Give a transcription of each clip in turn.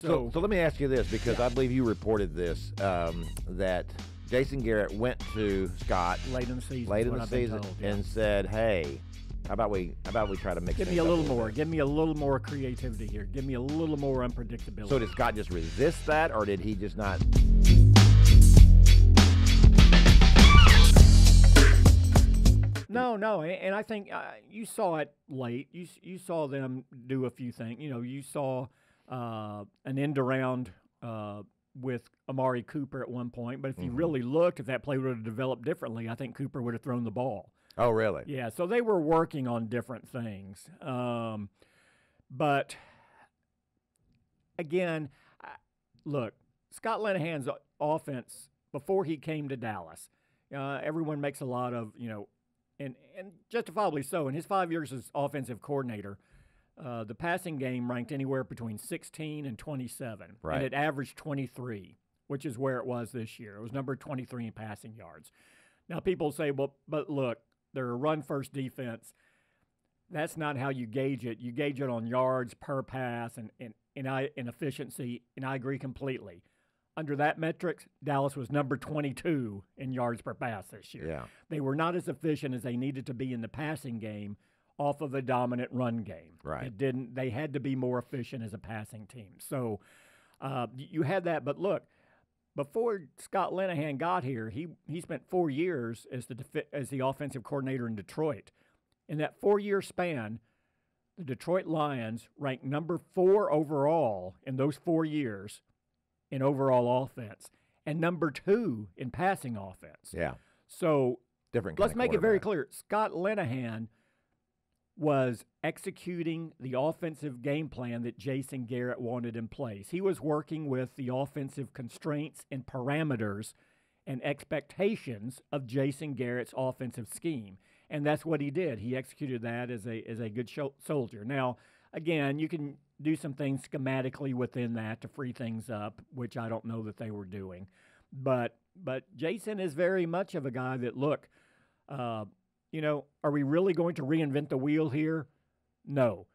So let me ask you this, because I believe you reported this, that Jason Garrett went to Scott late in the season, and said, "Hey, how about we try to mix Give me a little more. Give me a little more creativity here. Give me a little more unpredictability." So did Scott just resist that, or did he just not? No, and I think you saw it late. You saw them do a few things. You saw an end around with Amari Cooper at one point, but if you really looked, if that play would have developed differently, I think Cooper would have thrown the ball. Oh, really? Yeah, so they were working on different things. But, again, look, Scott Linehan's offense, before he came to Dallas, everyone makes a lot of, and justifiably so. In his 5 years as offensive coordinator, the passing game ranked anywhere between 16 and 27. Right. And it averaged 23, which is where it was this year. It was number 23 in passing yards. Now, people say, well, but look, they're a run-first defense. That's not how you gauge it. You gauge it on yards per pass and efficiency, and I agree completely. Under that metric, Dallas was number 22 in yards per pass this year. Yeah. They were not as efficient as they needed to be in the passing game off of a dominant run game. Right. They had to be more efficient as a passing team. So you had that. But look, before Scott Linehan got here, he spent 4 years as the offensive coordinator in Detroit. In that 4-year span, the Detroit Lions ranked number 4 overall in those 4 years in overall offense and number 2 in passing offense. Yeah. So different. Let's make it very clear. Scott Linehan was executing the offensive game plan that Jason Garrett wanted in place. He was working with the offensive constraints and parameters and expectations of Jason Garrett's offensive scheme. And that's what he did. He executed that as a good soldier. Now, again, you can do some things schematically within that to free things up, which I don't know that they were doing. But Jason is very much of a guy that, look, are we really going to reinvent the wheel here? No.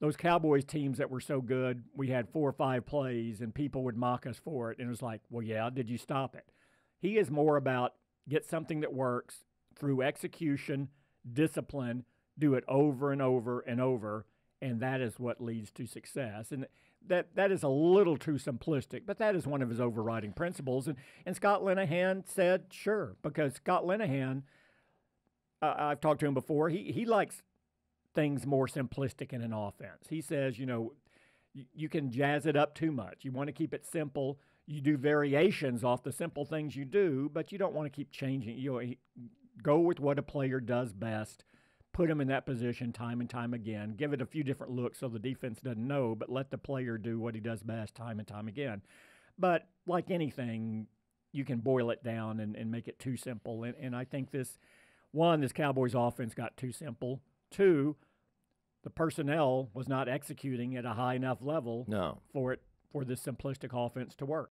Those Cowboys teams that were so good, we had 4 or 5 plays and people would mock us for it. And it was like, well, yeah, did you stop it? He is more about get something that works through execution, discipline, do it over and over and over, and that is what leads to success. And that is a little too simplistic, but that is one of his overriding principles. And Scott Linehan said, sure, because Scott Linehan, I've talked to him before, he likes things more simplistic in an offense. He says, you can jazz it up too much. You want to keep it simple. You do variations off the simple things you do, but you don't want to keep changing. Go with what a player does best. Put him in that position time and time again. Give it a few different looks so the defense doesn't know, but let the player do what he does best time and time again. But like anything, you can boil it down and make it too simple. And I think this Cowboys offense got too simple. 2, the personnel was not executing at a high enough level for this simplistic offense to work.